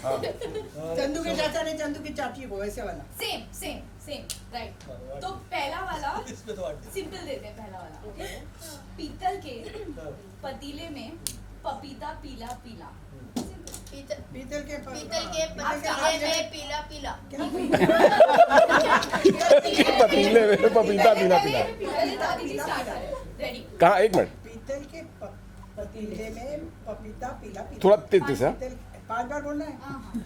चंदू के चाचा ने चंदू की चाची को वैसे वाला सेम राइट। तो पहला वाला सिंपल देते हैं। पहला वाला ओके। पीतल के पतीले में पपीता पीला पीला। पीतल के पतीले में पीला पीला। पतीले में पपीता पीला पीला। कहाँ? एक मिनट। पीतल के पतीले में पपीता पीला पीला। थोड़ा तेज से। 5 बार बोलना है।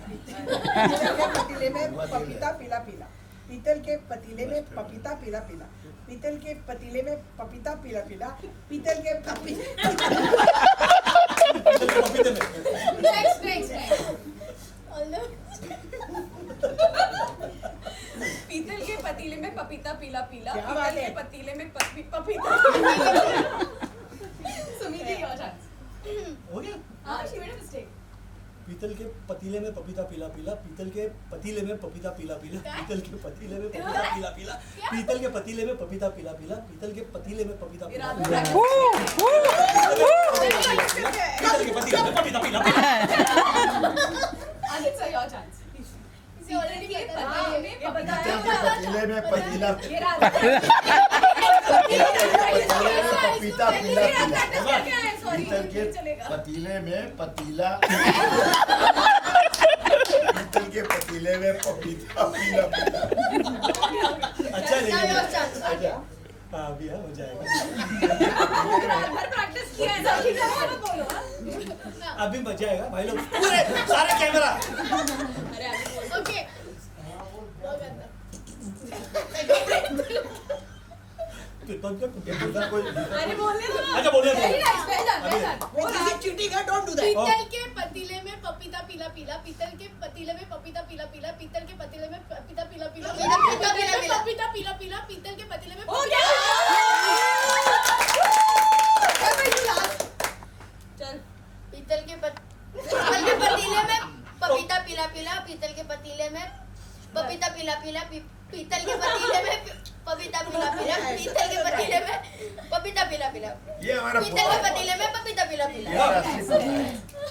पीतल के पतीले में पपीता पीला पीला। पीतल के पतीले में पपीता पीला पीला। पीतल के पतीले में पपीता पीला पीला। पीतल के पीतल के पतीले में पपीता पीला पीला। क्या बात है? पतीले में पपीता। Sumit your chance. हो गया? हाँ, she made a mistake. पीतल के पतीले में पपीता पीला पीला। पीतल के पतीले में पपीता पीला पीला। पीतल के पतीले में पपीता पीला पीला। पीतल के पतीले में पपीता पीला पीला। पीतल के पतीले में पपीता पीला पीला। पीतल के पतीले में पपीता पीला पीला। Aditya, your chance. See, already पतीले में पतीला पीला पपीता पीला पीला। सॉरी पीतल के पतीले में पतीला। पीतल के पतीले में पपीता पीला पीला। अच्छा अच्छा। हाँ भैया हो जाएगा। प्रैक्टिस किया है सभी लोगों बोलो। अभी मजा आएगा भाई लोग पूरे सारे कैमरा। अरे आगे ओके। अरे बोलने दो ना। अच्छा बोलिए चीटिंग है, डोंट डू दैट। पीतल के पतीले में पपीता पीला पीला। पीतल के पतीले में पपीता पीला पीला। पीतल के पतीले में पपीता पीला पीला। पपीता पीला पीला। पीतल के पतीले में हो गया। चल पीतल के पतीले में पपीता पीला पीला। पीतल के पतीले में पपीता पीला पीला। पीतल के पतीले में पपीता पीला पीला। पीतल के पतीले में पपीता पीला पीला। ये हमारा पीतल के पतीले में पपीता पीला पीला।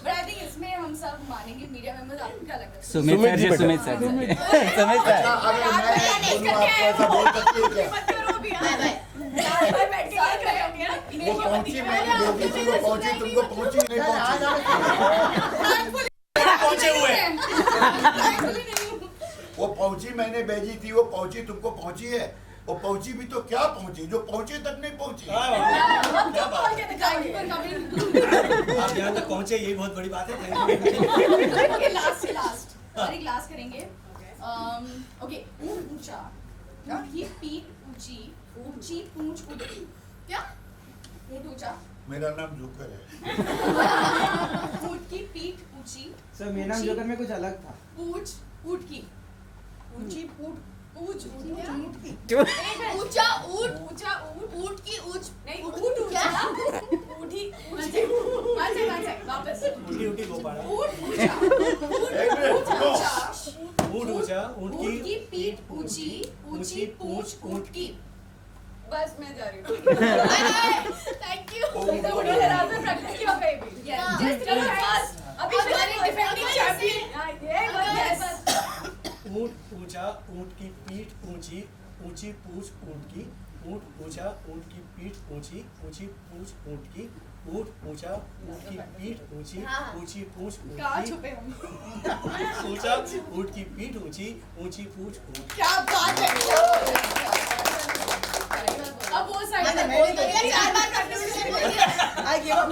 बट आई थिंक इसमें हम सब मानेंगे मीडिया मेंबर्स। आपको क्या लगता है? सुमित सर अगर मैं बोलूं आपको ऐसा बोल सकती है क्या? वो पहुंची मैंने भेजी थी, वो पहुंची तुमको पहुंची नहीं पहुंची। पहुंचे हुए वो पहुंची मैंने भेजी थी, वो पहुंची तुमको पहुंची है। वो पहुंची भी तो क्या पहुंची, जो पहुंचे तक नहीं पहुंची। आप यहाँ तक पहुंचे यही बहुत बड़ी बात है। लास्ट और एक लास्ट करेंगे। ओके। ऊंचा ही पीठ ऊंची ऊंची पूंछ ऊंची। क्या? ऊंट ऊंचा। मेरा नाम जोकर है। ऊंट की पीठ ऊंची। सर मेरा नाम जोकर में कुछ अलग था। पूंछ ऊंट की ऊंची पूछ पूंछ ऊंट की। ऊंचा ऊंट। ऊंचा ऊंट ऊंट की ऊंच नहीं ऊंट ऊंचा ऊंटी ऊंची। वापस ऊँटी को पाड़ा। ऊंट ऊंचा ऊँट ऊँचा। ऊँट ऊंट की पीठ ऊंची ऊंची पूंछ ऊंट की। बस मैं जा रही हूँ। Thank you. प्रैक्टिस किया बेबी। Just go fast. अभी हमारे डिफेंडिंग चैंपियन ऊँट ऊँचा। ऊँट की पीठ ऊँची ऊँची पूंछ ऊँट की। ऊँट ऊँचा। ऊँट की पीठ ऊँची ऊँची पूंछ ऊँट की। ऊँट ऊँचा। ऊँट की पीठ ऊँची ऊँची पूंछ ऊँट कहाँ की। छुपे हम? ऊँचा। ऊँट की पीठ ऊँची ऊँची पूंछ ऊँट की। क्या बात है। अब वो साइड से बोल दो। 4 बार प्रैक्टिस आई गिव अप।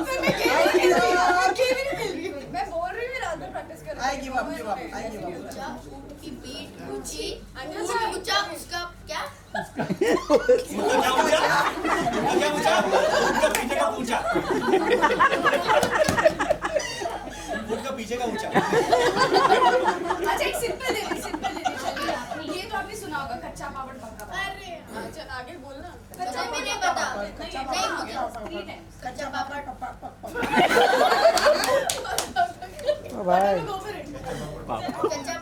मैं बोल रही हूँ रात में प्रैक्टिस कर रही हूँ। I give up, give up, I give up. ऊंचा ऊंट की पीठ ऊंची। ऊंट ऊंचा उसका क्या? उनका क्या ऊँचा? उनका पीछे का ऊँचा। उनका पीछे का ऊँचा। अच्छा एक सिंपल दे चलिए। ये तो आपने सुना होगा कच्चा पापड़ पक्का पापड़। अरे चल आगे बोलना। कच्चा भी नहीं पता। नहीं मुझे 3 टाइम्स कच्चा पापड़। भाई कच्चा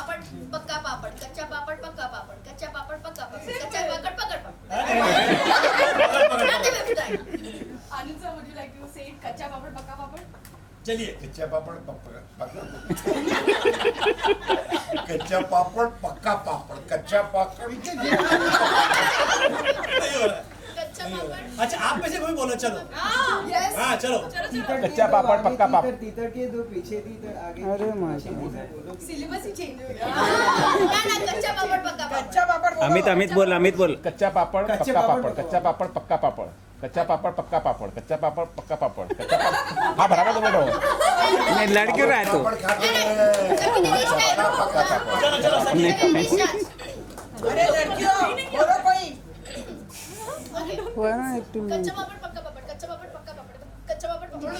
पापड़ पक्का पापड़। कच्चा पापड़ पक्का पापड़। कच्चा पापड़ पक्का पापड़। कच्चा पापड़ पकड़ पापड़। आनंद sir, would you like to say कच्चा पापड़ पक्का पापड़? चलिए कच्चा पापड़ पक्का। कच्चा पापड़ पक्का पापड़, कच्चा पापड़ नहीं हो रहा है। कच्चा पापड़ अच्छा आप में से कोई बोलो, चलो यस हाँ चलो। कच्चा पापड़ पक्का पापड़। तीतर के दो पीछे तीतर आगे। अरे माँ सिलेबस ही चेंज हो गया ना कच्चा पापड़ पक्का पापड़। कच्चा पापड़ बोलो। अमित बोल। कच्चा पापड़ कच्चे पक्का पापड़ पापड़, कच्चा पापड़ पक्का पापड़, कच्चा पापड़ पक्का पापड़, कच्चा पापड़ पक्का पापड़, कच्चा पापड़। हाँ बराबर तो बोलो। नहीं लड़ क्यों रहा है तू? पापड़ खाते हैं पक्का पापड़। चलो चलो सब अरे लड़कियों बोलो कोई। कच्चा पापड़ पक्का पापड़, कच्चा पापड़ पक्का पापड़, कच्चा पापड़ पक्का पापड़,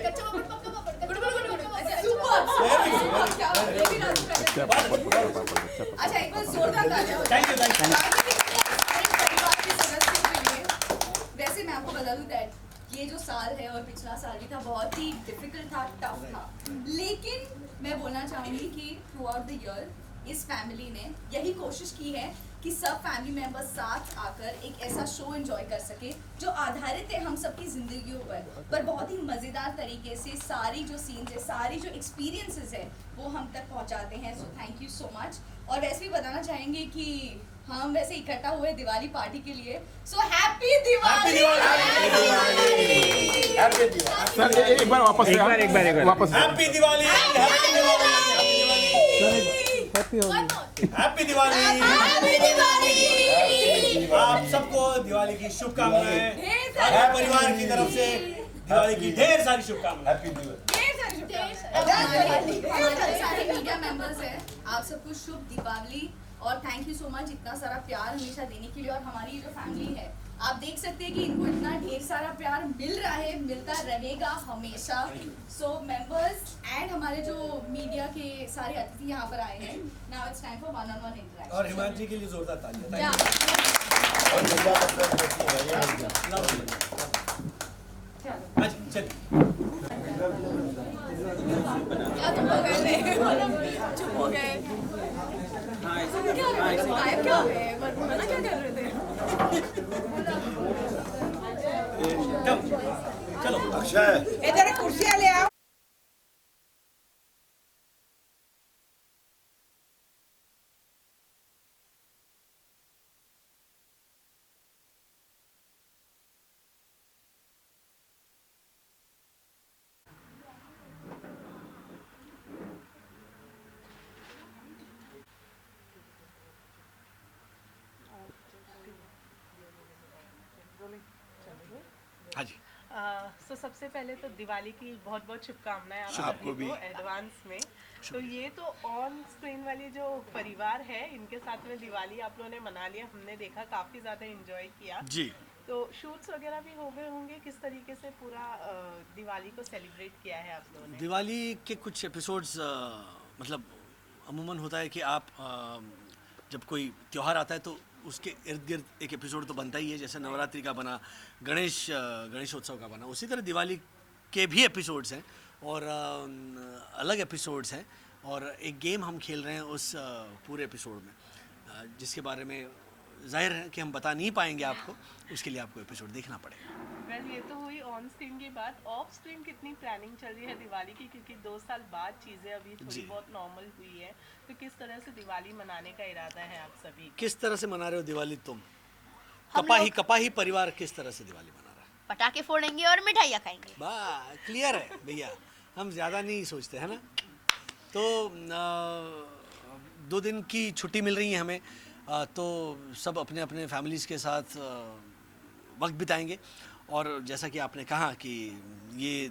कच्चा पापड़ पक्का पापड़, कच्चा पापड़ पक्का पापड़, कच्चा पापड़। अच्छा एक बार जोरदार तालियां हो जाए। Thank you. परिवार के सदस्यों के लिए। वैसे मैं आपको बता दूं दैट ये जो साल है और पिछला साल भी था बहुत ही डिफिकल्ट था, टफ था, लेकिन मैं बोलना चाहूंगी कि थ्रू आउट द ईयर इस फैमिली ने यही कोशिश की है कि सब फैमिली मेंबर्स साथ आकर एक ऐसा शो एंजॉय कर सके जो आधारित है हम सबकी जिंदगियों पर बहुत ही मज़ेदार तरीके से सारी जो सीन्स है, सारी जो एक्सपीरियंसेस है वो हम तक पहुंचाते हैं। So thank you so much. और वैसे भी बताना चाहेंगे कि हम वैसे इकट्ठा हुए दिवाली पार्टी के लिए। So happy Diwali. Happy Diwali. Sir एक बार वापस से एक बार वापस से। Happy Diwali, happy Diwali, happy Diwali. Happy Diwali. आप सबको दिवाली की शुभकामनाएं। आपके परिवार की तरफ से दिवाली की ढेर सारी शुभकामनाएं। हैप्पी दिवाली। हमारे सारे मीडिया मेंबर्स हैं, आप सबको शुभ दीपावली और थैंक यू सो मच इतना सारा प्यार हमेशा देने के लिए। और हमारी ये जो फैमिली है आप देख सकते हैं कि इनको इतना ढेर सारा प्यार मिल रहा है, मिलता रहेगा हमेशा। सो मेंबर्स एंड हमारे जो मीडिया के सारे अतिथि यहाँ पर आए हैं, now it's time for one on one interaction. और हिमांशी के लिए जोरदार तालियां। क्या हाँ जी चलिए। क्या तुम हो गए थे? चुप हो गए। गायब क्या हो गए? मना क्या कर रहे थे? चलो अक्षय इधर कुर्सियां ले आओ। हाँ जी। सो सबसे पहले तो दिवाली की बहुत बहुत शुभकामनाएं आप आपको सभी भी। को एडवांस में। तो ये तो ऑन स्क्रीन वाली जो परिवार है इनके साथ में दिवाली आप लोगों ने मना लिया, हमने देखा काफ़ी ज़्यादा एंजॉय किया जी। तो शूट्स वगैरह भी हो गए होंगे, किस तरीके से पूरा दिवाली को सेलिब्रेट किया है आप लोगों ने? दिवाली के कुछ एपिसोड्स मतलब अमूमन होता है कि आप जब कोई त्यौहार आता है तो उसके इर्द गिर्द एक एपिसोड तो बनता ही है। जैसे नवरात्रि का बना, गणेशोत्सव का बना, उसी तरह दिवाली के भी एपिसोड्स हैं और अलग एपिसोड्स हैं। और एक गेम हम खेल रहे हैं उस पूरे एपिसोड में जिसके बारे में जाहिर है कि हम बता नहीं पाएंगे आपको, उसके लिए आपको एपिसोड देखना पड़ेगा। वेल ये तो हुई ऑन स्क्रीन की बात। ऑफ स्क्रीन कितनी प्लानिंग चल रही है दिवाली की, क्योंकि 2 साल बाद चीज़ें अभी थोड़ी बहुत नॉर्मल हुई है, तो किस तरह से दिवाली मनाने का इरादा है आप सभी? किस तरह से मना रहे हो दिवाली तुम? हम कपाही परिवार किस तरह से दिवाली मना रहा है? पटाखे फोड़ेंगे और मिठाइयाँ खाएंगे। वाह क्लियर है भैया, हम ज़्यादा नहीं सोचते है ना। तो 2 दिन की छुट्टी मिल रही है हमें, तो सब अपने अपने फैमिलीज़ के साथ वक्त बिताएंगे। और जैसा कि आपने कहा कि ये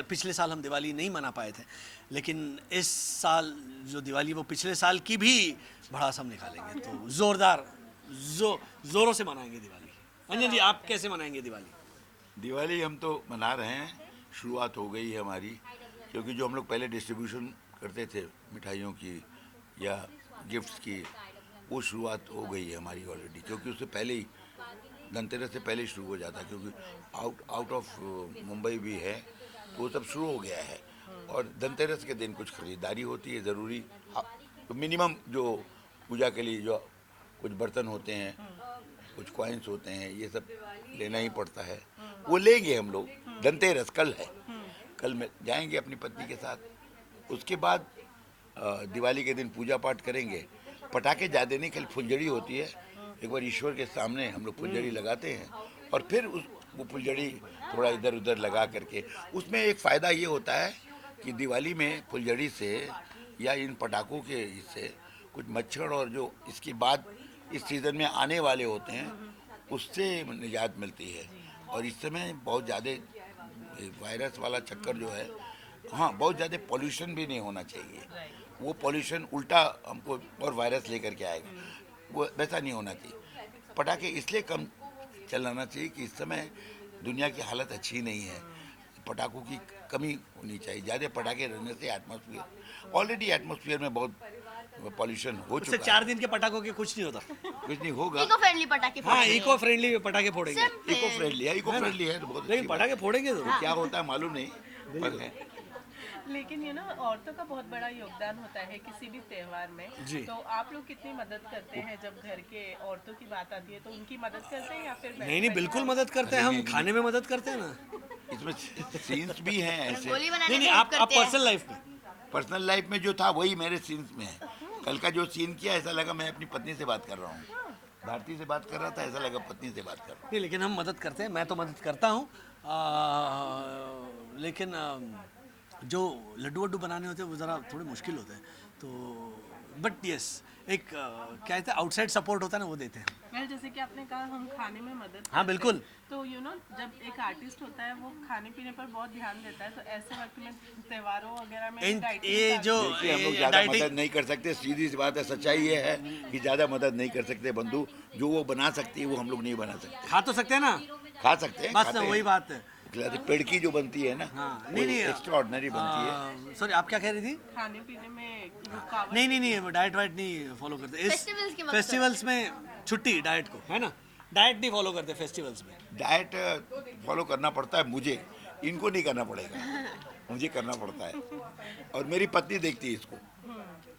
पिछले साल हम दिवाली नहीं मना पाए थे, लेकिन इस साल जो दिवाली वो पिछले साल की भी भड़ास हम निकालेंगे, तो ज़ोरों से मनाएंगे दिवाली। अंजन जी आप कैसे मनाएंगे दिवाली? दिवाली हम तो मना रहे हैं, शुरुआत हो गई है हमारी, क्योंकि जो हम लोग पहले डिस्ट्रीब्यूशन करते थे मिठाइयों की या गिफ्ट्स की, वो शुरुआत हो गई है हमारी ऑलरेडी। क्योंकि उससे पहले ही धनतेरस से पहले शुरू हो जाता है, क्योंकि आउट ऑफ मुंबई भी है, तो वो सब शुरू हो गया है। और धनतेरस के दिन कुछ खरीदारी होती है ज़रूरी, तो मिनिमम जो पूजा के लिए जो कुछ बर्तन होते हैं, कुछ कॉइन्स होते हैं, ये सब लेना ही पड़ता है। वो लेंगे हम लोग। धनतेरस कल है, कल में जाएंगे अपनी पत्नी के साथ। उसके बाद दिवाली के दिन पूजा पाठ करेंगे, पटाखे ज़्यादा नहीं, कल फुलझड़ी होती है, एक बार ईश्वर के सामने हम लोग फुलझड़ी लगाते हैं और फिर वो फुलझड़ी थोड़ा इधर उधर लगा करके, उसमें एक फ़ायदा ये होता है कि दिवाली में फुलझड़ी से या इन पटाखों के इससे कुछ मच्छर और जो इसके बाद इस सीज़न में आने वाले होते हैं उससे निजात मिलती है। और इस समय बहुत ज़्यादा वायरस वाला चक्कर जो है, हाँ बहुत ज़्यादा पॉल्यूशन भी नहीं होना चाहिए, वो पॉल्यूशन उल्टा हमको और वायरस लेकर के आएगा, वो वैसा नहीं होना चाहिए। पटाखे इसलिए कम चलाना चाहिए कि इस समय दुनिया की हालत अच्छी नहीं है, पटाखों की कमी होनी चाहिए। ज़्यादा पटाखे रहने से एटमॉस्फेयर, ऑलरेडी एटमॉस्फेयर में बहुत पॉल्यूशन हो उससे चुका 4 है, दिन के पटाखों के कुछ नहीं होता। कुछ नहीं होगा। इको फ्रेंडली पटाखे हाँ, फोड़ेंगे। इको फ्रेंडली पटाखे फोड़ेंगे। इको फ्रेंडली है, इको फ्रेंडली है तो बहुत अच्छी लेकिन बात पटाखे फोड़ेंगे तो है। क्या होता है मालूम नहीं, पर है। लेकिन औरतों का बहुत बड़ा योगदान होता है किसी भी त्योहार में। जी। तो आप लोग कितनी मदद करते हैं जब घर के औरतों की बात आती है, तो उनकी मदद करते हैं या फिर नहीं, बिल्कुल मदद करते हैं हम, खाने में मदद करते हैं ना। इसमें सीन्स भी हैं ऐसे। रंगोली बनाने नहीं, में help आप करते हैं। पर्सनल लाइफ में पर्सनल लाइफ में जो था वही मेरे सीन्स में है। कल का जो सीन किया ऐसा लगा मैं अपनी पत्नी से बात कर रहा हूँ, भारती से बात कर रहा था, ऐसा लगा पत्नी से बात कर रहा हूँ। नहीं, लेकिन हम मदद करते हैं, मैं तो मदद करता हूँ। लेकिन जो लड्डू वड्डू बनाने होते हैं वो ज़रा थोड़े मुश्किल होते हैं, तो बट यस एक क्या कहते हैं आउटसाइड सपोर्ट होता है ना, वो देते हैं। वेल, जैसे कि आपने कहा हम खाने में मदद हाँ, करते बिल्कुल। हैं। तो जब एक आर्टिस्ट होता है वो खाने पीने पर बहुत ध्यान देता है, तो ऐसे वक्त में त्योहारों वगैरह में ये जो देखिए हम लोग ज़्यादा मदद नहीं कर सकते, सीधी सी बात है, सच्चाई ये है कि ज़्यादा मदद नहीं कर सकते बंधु। जो वो बना सकती है वो हम लोग नहीं बना सकते। खा तो सकते हैं ना, खा सकते हैं, बस खाते वही हैं। बात है। खिलाते पेड़ की जो बनती है ना, हाँ, नहीं, एक्स्ट्राऑर्डिनरी बनती है। सॉरी, आप क्या कह रही थी? खाने पीने में रुकावट। नहीं, डाइट वाइट नहीं फॉलो करते इस Festivals की मत फेस्टिवल्स में, छुट्टी डाइट को, है ना, डाइट नहीं फॉलो करते फेस्टिवल्स में। डाइट फॉलो करना पड़ता है मुझे, इनको नहीं करना पड़ेगा, मुझे करना पड़ता है। और मेरी पत्नी देखती है इसको,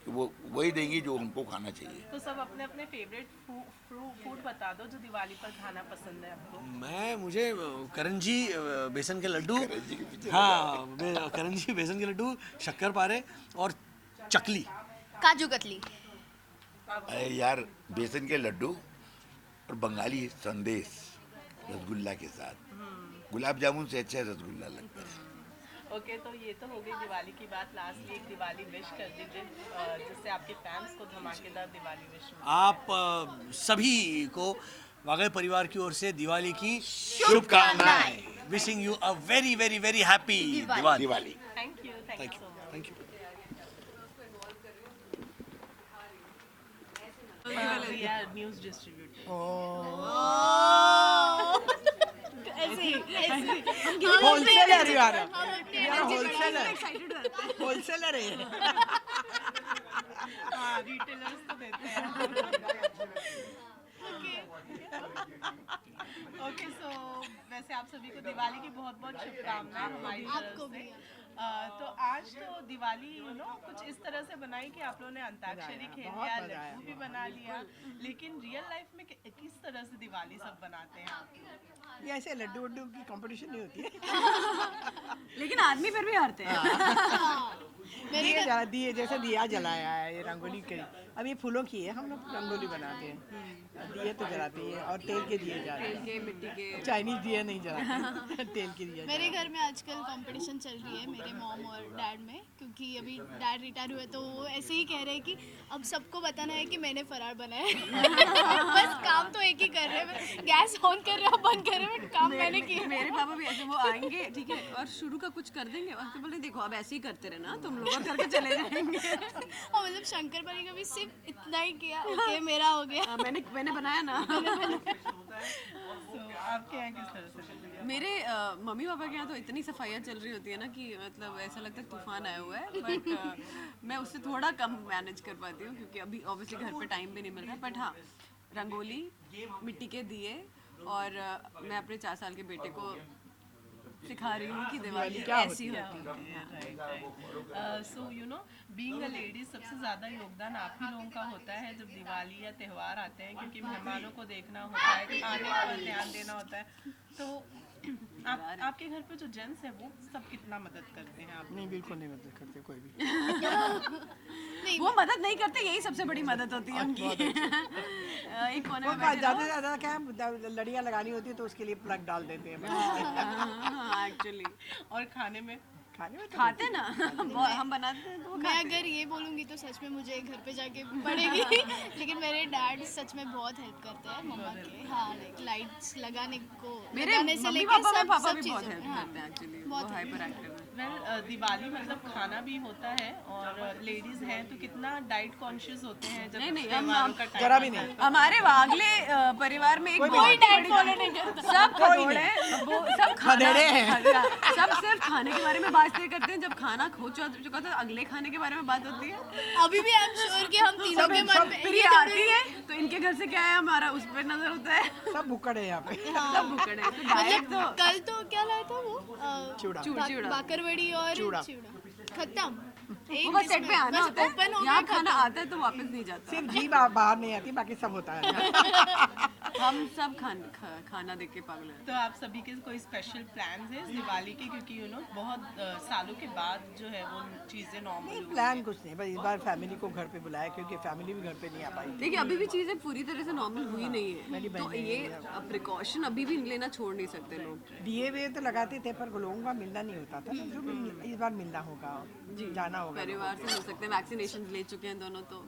कि वो वही देंगी जो उनको खाना चाहिए। तो सब अपने अपने फेवरेट फूड बता दो जो दिवाली पर खाना पसंद है आपको। मुझे करंजी बेसन के लड्डू, हाँ करंजी बेसन के लड्डू, शक्कर पारे और चकली। काजू कतली। अरे यार, बेसन के लड्डू और बंगाली संदेश रसगुल्ला के साथ, गुलाब जामुन से अच्छा रसगुल्ला लगता है। ओके, तो ये तो हो गई दिवाली की बात। लास्टली एक दिवाली विश कर दीजिए जिससे आपके फैंस को धमाकेदार दिवाली विश हो। आप सभी को वागए परिवार की ओर से दिवाली की शुभकामनाएं। Wishing you a very very very happy Diwali. Thank you so much. Thank you. We are news distributor. Wholesaler wholesaler है। हाँ, रिटेलर्स तो देते हैं। ओके, सो वैसे आप सभी को दिवाली की बहुत बहुत शुभकामनाएं हमारी तरफ से। तो आज तो दिवाली कुछ इस तरह से बनाई कि आप लोगों ने अंताक्षरी खेल लिया, लड्डू भी बना लिया, लेकिन रियल लाइफ में किस तरह से दिवाली सब बनाते हैं आप लोग? ये ऐसे लड्डू वड्डू की कंपटीशन नहीं होती है। लेकिन आदमी फिर भी हारते हैं। दिए जैसे दिया जलाया है, ये रंगोली करी। अब ये फूलों की है, हम लोग रंगोली बनाते हैं। दिए तो जलाते हैं और तेल के दिए जाते हैं, के मिट्टी के। चाइनीज दिए नहीं जलाते, तेल के दिए। मेरे घर में आजकल कंपटीशन चल रही है मेरे मॉम और डैड में, क्योंकि अभी डैड रिटायर हुए तो वो ऐसे ही कह रहे हैं कि अब सबको बताना है कि मैंने फरार बनाया है। बस काम तो एक ही कर रहे हैं, गैस ऑन कर रहे हैं बंद कर रहे हैं, बट काम मैंने किया। मेरे पापा भी ऐसे, वो आएंगे ठीक है और शुरू का कुछ कर देंगे और फिर बोले देखो अब ऐसे ही करते रहना, तुम लोग और करके चले जाएंगे। और मतलब शंकर पाली का भी सिर्फ इतना ही किया, ओके मेरा हो गया। मैंने बनाया ना। So, आपके यहाँ किस तरह से चल रही है? मेरे मम्मी पापा के यहाँ तो इतनी सफाइयाँ चल रही होती है ना कि मतलब ऐसा लगता है तूफान आया हुआ है, बट मैं उससे थोड़ा कम मैनेज कर पाती हूँ क्योंकि अभी ऑब्वियसली घर पे टाइम भी नहीं मिल रहा है। बट हाँ, रंगोली, मिट्टी के दिए और मैं अपने 4 साल के बेटे को सिखा रही हूँ कि दिवाली ऐसी होती है। सो बीइंग अ लेडी सबसे ज़्यादा योगदान आप ही लोगों का होता है जब दिवाली या त्यौहार आते हैं, क्योंकि मेहमानों को देखना होता है, खाने पर ध्यान देना होता है। तो आपके घर पे जो जेंट्स है वो सब कितना मदद करते हैं आप? नहीं, बिल्कुल नहीं मदद करते कोई भी। नहीं, वो मदद नहीं करते, यही सबसे बड़ी मदद होती है उनकी। एक कोने में बैठे ज़्यादा से ज़्यादा क्या है, लड़ियाँ लगानी होती है तो उसके लिए प्लग डाल देते हैं। एक्चुअली। और खाने में खाते ना हम बनाते हैं तो वो मैं अगर ये बोलूँगी तो सच में मुझे घर पे जाके पड़ेगी। लेकिन मेरे डैड सच में बहुत हेल्प करते हैं मम्मा के। हाँ, लाइट्स लगाने को मेरे लगाने से मम्मी लेके पापा में सब पापा सब भी बहुत चीज़ों हेल्प में। हाँ, करते हैं एक्चुअली, वो बहुत हाइपर एक्टिव है। दिवाली मतलब खाना भी होता है और लेडीज हैं तो कितना डाइट कॉन्शियस होते हैं जब नहीं, त्योहारों का टाइम जरा भी आता है। नहीं। हमारे वागले परिवार में एक कोई डाइट फॉलो नहीं करता, सब खड़ोड़े हैं, वो सब खदेड़े हैं। सब सिर्फ खाने के बारे में बातें करते हैं। जब खाना खो चुका तो अगले खाने के बारे में बात होती है। अभी भी आई एम श्योर कि हम तीनों के मन में फिर ये आती है तो इनके घर से क्या है हमारा उस पर नजर होता है। सब भुक्कड़ है यहाँ पे। सब भूखड़े हैं। तो डाइट तो मतलब कल तो क्या लाया था वो चूड़ा। बाकरवड़ी और चूड़ा। खत्म। वो बस सेट पे आना होता ओपन हो है, यहाँ गया, खाना आता है तो वापस नहीं जाता। सिर्फ जी बाहर नहीं आती, बाकी सब होता है। हम सब खाना देख के पागल हैं। तो आप सभी के कोई स्पेशल प्लान्स हैं इस दिवाली के, क्योंकि बहुत सालों के बाद जो है वो चीज़ें नॉर्मल नहीं, प्लान कुछ नहीं, बस इस बार फैमिली को घर पे बुलाया क्योंकि फैमिली भी घर पे नहीं आ पाई। देखिए अभी भी चीजें पूरी तरह से नॉर्मल हुई नहीं है, तो ये प्रिकॉशन अभी भी लेना छोड़ नहीं सकते लोग। दिए हुए तो लगाते थे पर लोगों का मिलना नहीं होता था, जो इस बार मिलना होगा, जाना होगा। परिवार से मिल सकते हैं, वैक्सीनेशन ले चुके हैं दोनों तो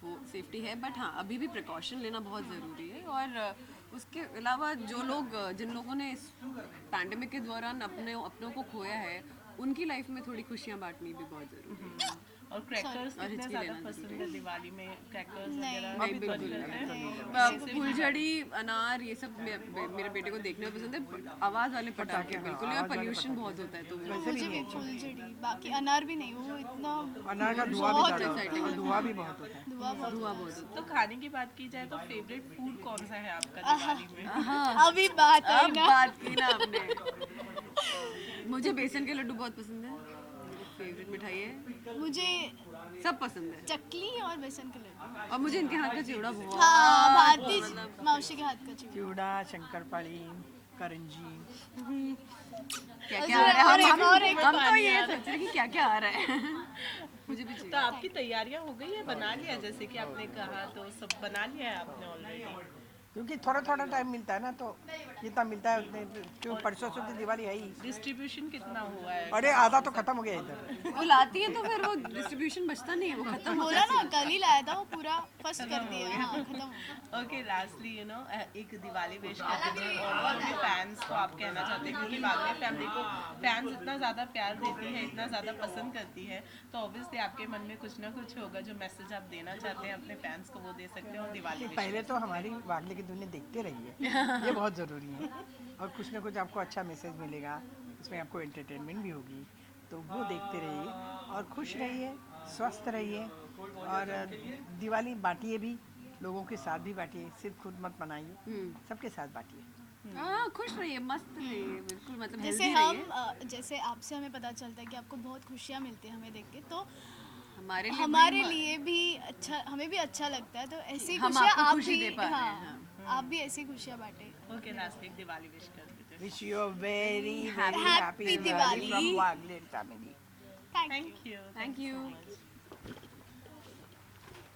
वो सेफ्टी है, बट हाँ अभी भी प्रिकॉशन लेना बहुत ज़रूरी है। और उसके अलावा जो लोग जिन लोगों ने इस पैंडेमिक के दौरान अपनों को खोया है उनकी लाइफ में थोड़ी खुशियाँ बांटनी भी बहुत ज़रूरी है। और क्रैकर्स और कितने हिचकी ज़्यादा लेना पसंद है दिवाली में? क्रैकर्स वगैरह नहीं बिल्कुल फुलझड़ी अनार ये सब मेरे बेटे को देखने में पसंद है। आवाज़ वाले पटाखे बिल्कुल नहीं, और पोल्यूशन बहुत होता है तो मुझे भी फुलझड़ी, बाकी अनार भी नहीं, वो इतना अनार का धुआं भी ज़्यादा होता है, धुआं भी बहुत होता है। धुआं बहुत होता है। तो खाने की बात की जाए तो फेवरेट फूड कौन सा है आपका दिवाली में? अभी बात आई अब ना। बात की ना आपने। मुझे बेसन के लड्डू बहुत पसंद है, फेवरेट मिठाई है, मुझे सब पसंद है। चकली और बेसन के लड्डू। और मुझे इनके हाथ का चिवड़ा बहुत हाँ, भारती मौसी के हाथ का चिवड़ा। चूड़ा, शंकरपाली, करंजी। क्या क्या आ रहा है, और एक हम तो ये सोच रहे कि क्या क्या आ रहा है। मुझे भी तो आपकी तैयारियां हो गई है, बना लिया जैसे कि आपने कहा, तो सब बना लिया है आपने ऑलरेडी? क्योंकि थोड़ा थोड़ा टाइम मिलता है ना, तो जितना मिलता है उतने, क्योंकि परसों से तो दिवाली है ही। डिस्ट्रीब्यूशन कितना हुआ है? अरे आधा तो खत्म हो गया इधर। वो लाती है तो फिर वो डिस्ट्रीब्यूशन बचता नहीं है, वो खत्म हो बोला ना, कल ही लाया था, वो पूरा फर्स्ट कर दिया। हाँ, खत्म। ओके, लास्टली एक दिवाली विश करते हैं और अपने फैंस को आप कहना चाहते हैं, क्योंकि वागले फैमिली को फैंस इतना ज़्यादा प्यार देती है, इतना ज़्यादा पसंद करती है, तो ऑब्वियसली आपके मन में कुछ ना कुछ होगा जो मैसेज आप देना चाहते हैं अपने फैंस को, वो दे सकते हैं। और दिवाली पहले तो हमारी वागले की दुनिया देखते रहिए, ये बहुत ज़रूरी है, और कुछ ना कुछ आपको अच्छा मैसेज मिलेगा, इसमें आपको एंटरटेनमेंट भी होगी, तो वो देखते रहिए और खुश रहिए, स्वस्थ रहिए, और दिवाली बांटिए भी, लोगों के साथ भी बांटिए, सिर्फ खुद मत मनाइए, सबके साथ बांटिए। हाँ, खुश रहिए, मस्त रहिए, बिल्कुल मतलब जैसे healthy रहिए। हम जैसे आपसे हमें पता चलता है कि आपको बहुत खुशियाँ मिलती है हमें देख के, तो हमारे लिए भी अच्छा, हमें भी अच्छा लगता है, तो ऐसी हम खुशियाँ आपको आप खुशी भी, दे पा रहे हैं, हाँ, आप भी ऐसी खुशियाँ बांटे। ओके, लास्ट एक दिवाली विश कर देते हैं। Wish you a very Happy happy Diwali Diwali from Wagle family. Thank you. Thank you. Thank you.